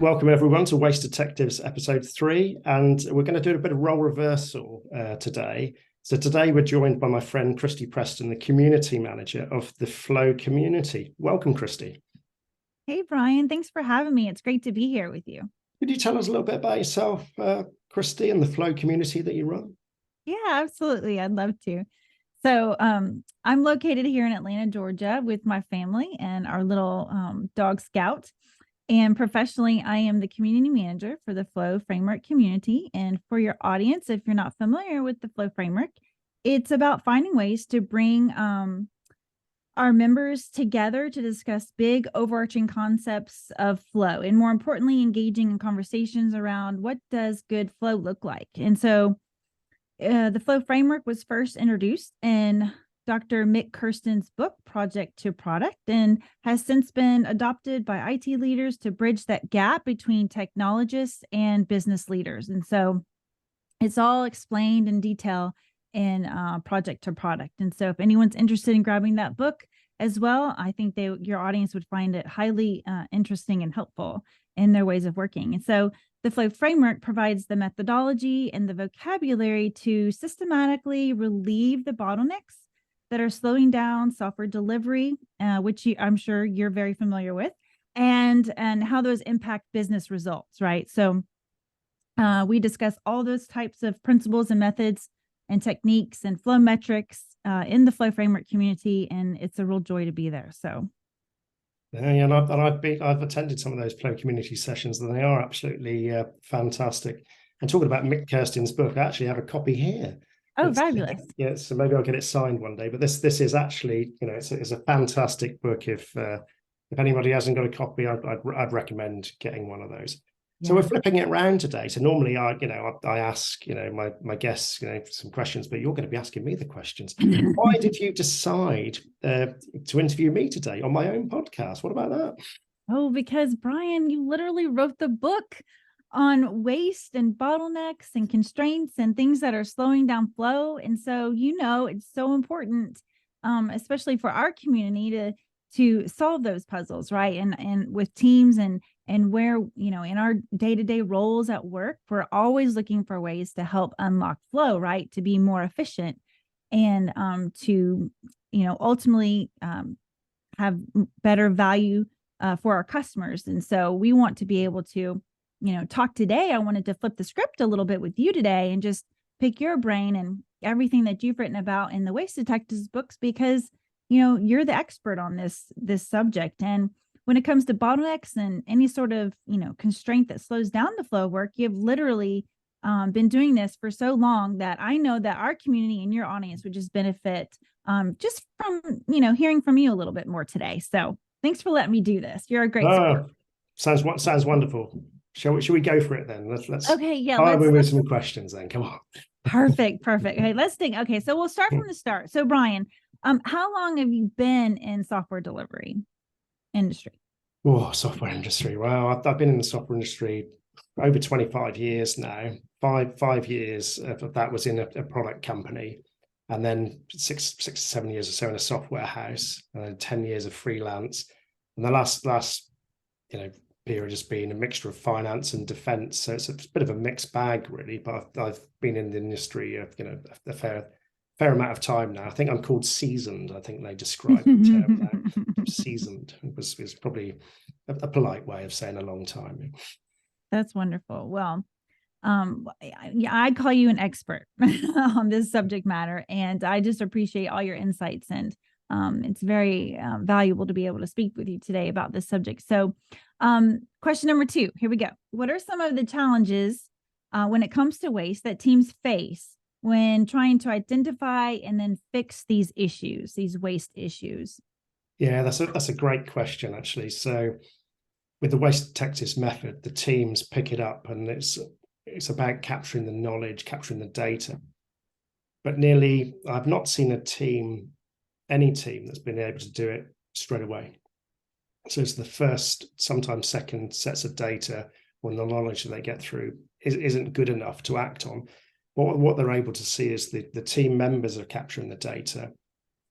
Welcome everyone to Waste Detectives episode 3, and we're going to do a bit of role reversal today. So today we're joined by my friend Kristie Presten, the community manager of the Flow community. Welcome, Kristie. Hey, Brian, thanks for having me. It's great to be here with you. Could you tell us a little bit about yourself, Kristie, and the Flow community that you run? Yeah, absolutely. I'd love to. So I'm located here in Atlanta, Georgia with my family and our little dog Scout. And professionally, I am the community manager for the Flow Framework community. And for your audience, if you're not familiar with the Flow Framework, it's about finding ways to bring our members together to discuss big overarching concepts of flow, and more importantly, engaging in conversations around what does good flow look like. And so the Flow Framework was first introduced in Dr. Mik Kersten's book, Project to Product, and has since been adopted by IT leaders to bridge that gap between technologists and business leaders. And so it's all explained in detail in Project to Product. And so if anyone's interested in grabbing that book as well, I think your audience would find it highly interesting and helpful in their ways of working. And so the Flow Framework provides the methodology and the vocabulary to systematically relieve the bottlenecks that are slowing down software delivery, which I'm sure you're very familiar with, and how those impact business results, right? So we discuss all those types of principles and methods and techniques and flow metrics in the Flow Framework community, and it's a real joy to be there. So. Yeah, and I've attended some of those Flow community sessions, and they are absolutely fantastic. And talking about Mik Kersten's book, I actually have a copy here. Oh, fabulous! Yeah, so maybe I'll get it signed one day. But this is actually, it's a fantastic book. If anybody hasn't got a copy, I'd recommend getting one of those. Yeah. So we're flipping it around today. So normally I ask my guests some questions, but you're going to be asking me the questions. Why did you decide to interview me today on my own podcast? What about that? Oh, because Brian, you literally wrote the book on waste and bottlenecks and constraints and things that are slowing down flow. And so, it's so important, especially for our community to solve those puzzles, right? And with teams and where, in our day-to-day roles at work, we're always looking for ways to help unlock flow, right? To be more efficient and to, ultimately have better value for our customers. And so we want to be able to talk today. I wanted to flip the script a little bit with you today and just pick your brain and everything that you've written about in the Waste Detectives books, because, you're the expert on this subject. And when it comes to bottlenecks and any sort of, constraint that slows down the flow of work, you've literally been doing this for so long that I know that our community and your audience would just benefit just from, hearing from you a little bit more today. So thanks for letting me do this. You're a great support. Sounds wonderful. Shall we go for it then? Let's okay, yeah. Let's move some questions then. Come on. Perfect. Okay, let's think. Okay, so we'll start from the start. So Brian, how long have you been in software delivery industry? Oh, software industry. Well, I've been in the software industry over 25 years now. Five years of that was in a product company, and then six, 7 years or so in a software house, and then 10 years of freelance. And the last period has been a mixture of finance and defense. So it's a bit of a mixed bag, really. But I've been in the industry, a fair amount of time now. I think I'm called seasoned. I think they describe the term now. Seasoned is probably a polite way of saying a long time. That's wonderful. Well, I'd call you an expert on this subject matter, and I just appreciate all your insights, and it's very valuable to be able to speak with you today about this subject. So question number 2, here we go. What are some of the challenges when it comes to waste that teams face when trying to identify and then fix these waste issues? Yeah, that's a great question, actually. So with the Waste Detectives method, the teams pick it up, and it's about capturing the knowledge, capturing the data. But I've not seen any team that's been able to do it straight away. So it's the first, sometimes second sets of data when the knowledge that they get through isn't good enough to act on. What they're able to see is the team members are capturing the data,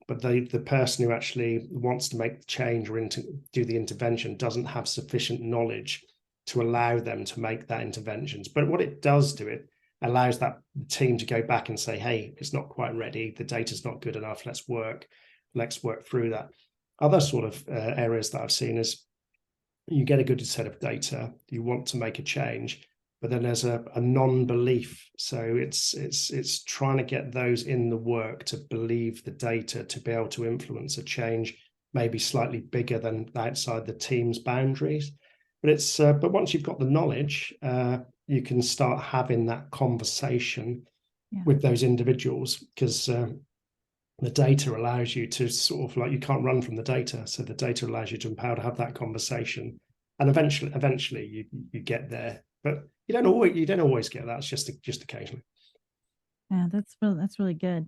but the person who actually wants to make the change or do the intervention doesn't have sufficient knowledge to allow them to make that interventions. But what it does do, it allows that team to go back and say, hey, it's not quite ready, the data's not good enough, let's work through that. Other sort of areas that I've seen is you get a good set of data, you want to make a change, but then there's a non-belief. So it's trying to get those in the work to believe the data, to be able to influence a change maybe slightly bigger than outside the team's boundaries. But once you've got the knowledge, you can start having that conversation with those individuals, because the data allows you to sort of, like, you can't run from the data. So the data allows you to empower to have that conversation, and eventually you get there. But you don't always get that. It's just occasionally. Yeah, that's really good.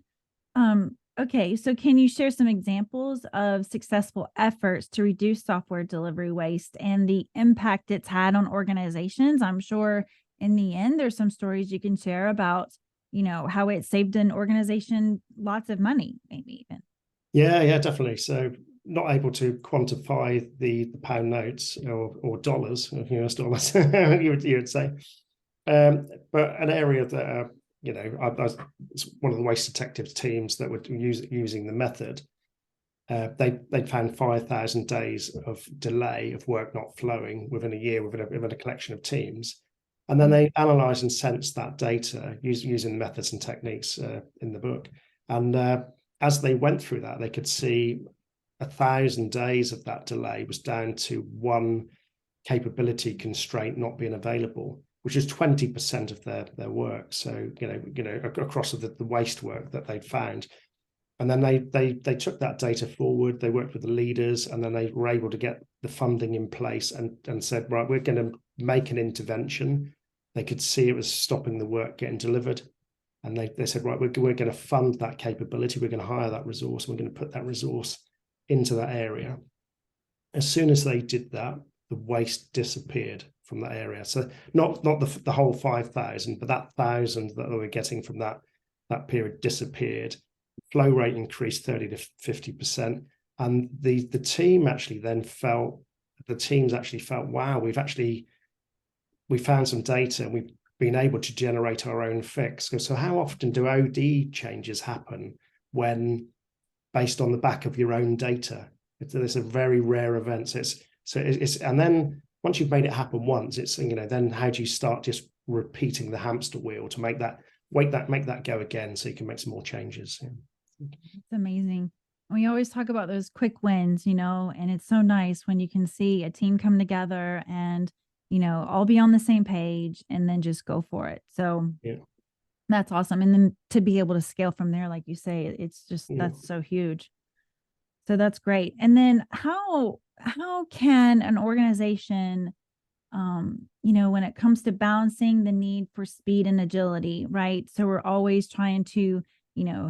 Okay, so can you share some examples of successful efforts to reduce software delivery waste and the impact it's had on organizations? I'm sure in the end, there's some stories you can share about, how it saved an organization lots of money, maybe even. Yeah, definitely. So not able to quantify the pound notes or dollars, US dollars, you would say. But an area that, it's one of the waste detective teams that were using the method. They found 5,000 days of delay of work not flowing within a year within a collection of teams. And then they analysed and sensed that data using the methods and techniques in the book. And as they went through that, they could see 1,000 days of that delay was down to one capability constraint not being available, which is 20% of their work. So, across the waste work that they'd found. And then they took that data forward, they worked with the leaders, and then they were able to get the funding in place and said, right, we're going to make an intervention. They could see it was stopping the work getting delivered. And they said, right, we're going to fund that capability, we're going to hire that resource, we're going to put that resource into that area. As soon as they did that, the waste disappeared from that area. So not the whole 5,000, but that 1,000 that they were getting from that period disappeared. Flow rate increased 30 to 50%. And the team actually then felt, wow, we found some data and we've been able to generate our own fix. So how often do OD changes happen when based on the back of your own data? It's a very rare event. So it's and then once you've made it happen once, it's, then how do you start just repeating the hamster wheel to make that go again, so you can make some more changes? It's amazing. We always talk about those quick wins, and it's so nice when you can see a team come together and, all be on the same page and then just go for it. So that's awesome. And then to be able to scale from there, like you say, it's just, that's so huge. So that's great. And then how can an organization, when it comes to balancing the need for speed and agility, right? So we're always trying to,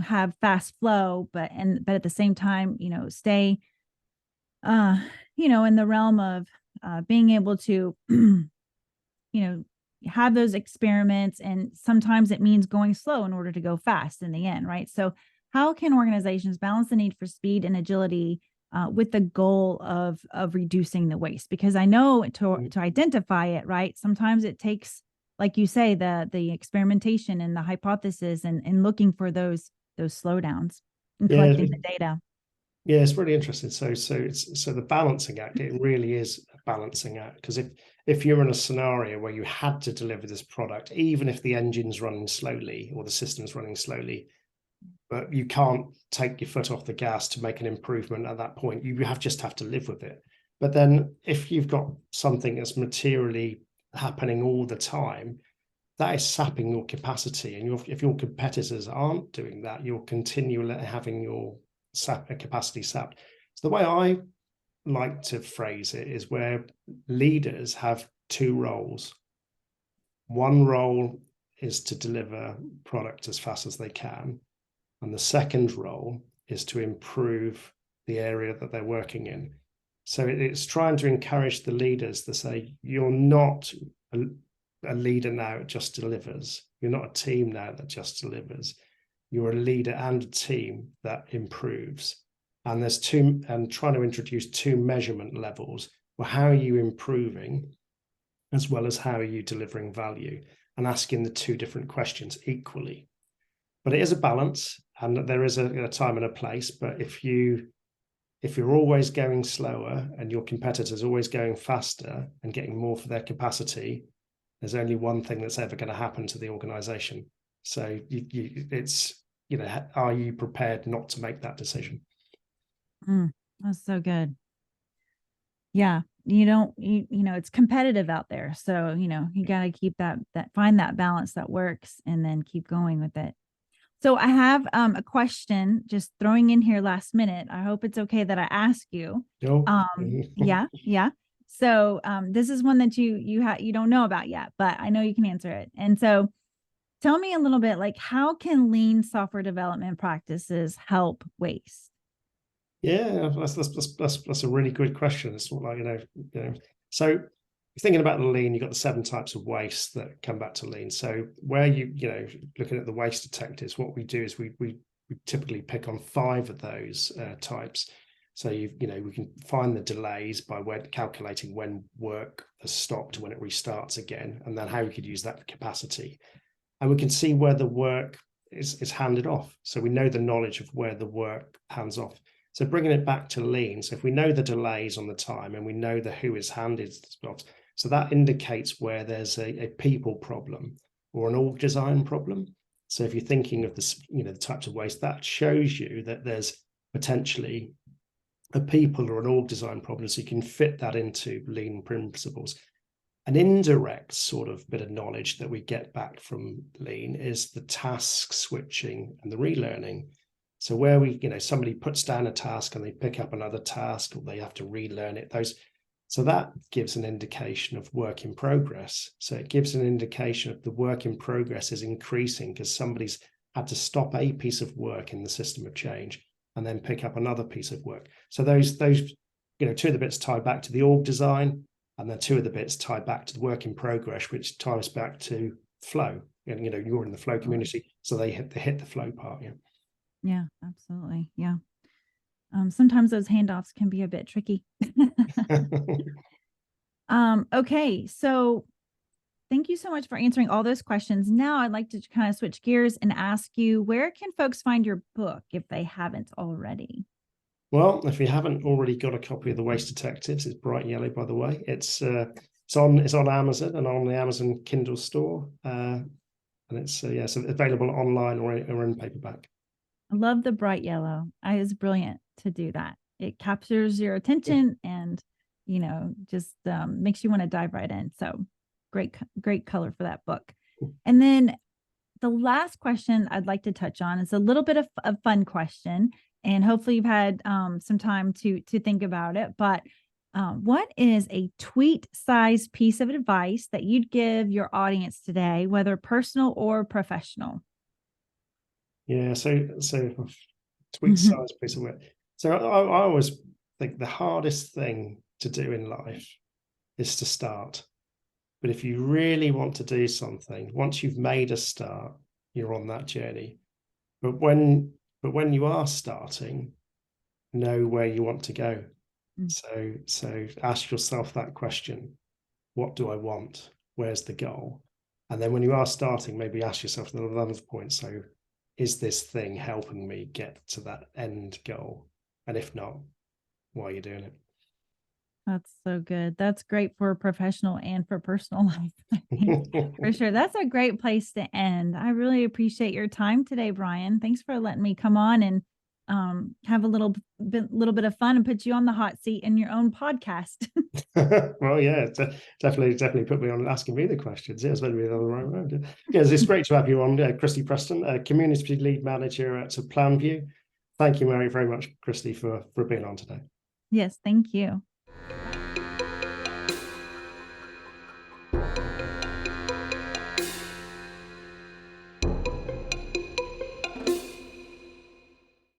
have fast flow, but at the same time, stay, in the realm of being able to, have those experiments. And sometimes it means going slow in order to go fast in the end, right? So how can organizations balance the need for speed and agility with the goal of reducing the waste? Because I know to identify it, right, sometimes it takes, like you say, the experimentation and the hypothesis and looking for those slowdowns and collecting the data. Yeah, it's really interesting. So the balancing act, it really is a balancing act, because if you're in a scenario where you had to deliver this product, even if the engine's running slowly or the system's running slowly, but you can't take your foot off the gas to make an improvement at that point, you just have to live with it. But then if you've got something that's materially happening all the time, that is sapping your capacity. And if your competitors aren't doing that, you're continually having your capacity sapped. So the way I like to phrase it is where leaders have two roles. One role is to deliver product as fast as they can. And the second role is to improve the area that they're working in. So it's trying to encourage the leaders to say, you're not a leader now that just delivers. You're not a team now that just delivers. You're a leader and a team that improves. And trying to introduce two measurement levels. Well, how are you improving? as well as how are you delivering value, and asking the two different questions equally. But it is a balance, and there is a time and a place. But if you're always going slower and your competitor's always going faster and getting more for their capacity, there's only one thing that's ever going to happen to the organization. So it's, are you prepared not to make that decision? That's so good. Yeah. It's competitive out there. So, you got to keep find that balance that works and then keep going with it. So I have a question just throwing in here last minute. I hope it's okay that I ask you. Yeah. So this is one that you don't know about yet, but I know you can answer it. And so tell me a little bit, like, how can lean software development practices help waste? Yeah, that's a really good question. It's sort of like, so thinking about the lean, you've got the 7 types of waste that come back to lean. So where looking at the waste detectors, what we do is we typically pick on 5 of those types. So we can find the delays by calculating when work has stopped, when it restarts again, and then how we could use that capacity. And we can see where the work is handed off. So we know the knowledge of where the work hands off. So bringing it back to lean, so if we know the delays on the time and we know the who is handed jobs, so that indicates where there's a people problem or an org design problem. So if you're thinking of the types of waste, that shows you that there's potentially a people or an org design problem. So you can fit that into lean principles. An indirect sort of bit of knowledge that we get back from lean is the task switching and the relearning. So where somebody puts down a task and they pick up another task, or they have to relearn it, so that gives an indication of work in progress. So it gives an indication of the work in progress is increasing because somebody's had to stop a piece of work in the system of change and then pick up another piece of work. So those 2 of the bits tie back to the org design, and then 2 of the bits tie back to the work in progress, which ties back to flow. And you're in the flow community, so they hit the flow part. Yeah, absolutely. Yeah. Sometimes those handoffs can be a bit tricky. Okay. So thank you so much for answering all those questions. Now I'd like to kind of switch gears and ask you, where can folks find your book if they haven't already? Well, if you haven't already got a copy of The Waste Detectives, it's bright yellow, by the way. It's on Amazon and on the Amazon Kindle store. And it's available online or in paperback. I love the bright yellow. It's brilliant to do that. It captures your attention and, just makes you want to dive right in. So great color for that book. And then the last question I'd like to touch on is a little bit of a fun question, and hopefully you've had some time to think about it. But what is a tweet-sized piece of advice that you'd give your audience today, whether personal or professional? Yeah, so tweet size piece of work. So I always think the hardest thing to do in life is to start. But if you really want to do something, once you've made a start, you're on that journey. But when you are starting, know where you want to go. So ask yourself that question: what do I want? Where's the goal? And then when you are starting, maybe ask yourself another point. So is this thing helping me get to that end goal? And if not, why are you doing it? That's so good. That's great for professional and for personal life. For sure. That's a great place to end. I really appreciate your time today, Brian. Thanks for letting me come on and have a little bit of fun and put you on the hot seat in your own podcast. Well, yeah, definitely put me on asking me the questions. Yeah, it's better to be the other way around. Yeah, it's great to have you on, Kristie Presten, Community Lead Manager at Planview. Thank you very much, Kristie, for being on today. Yes, thank you.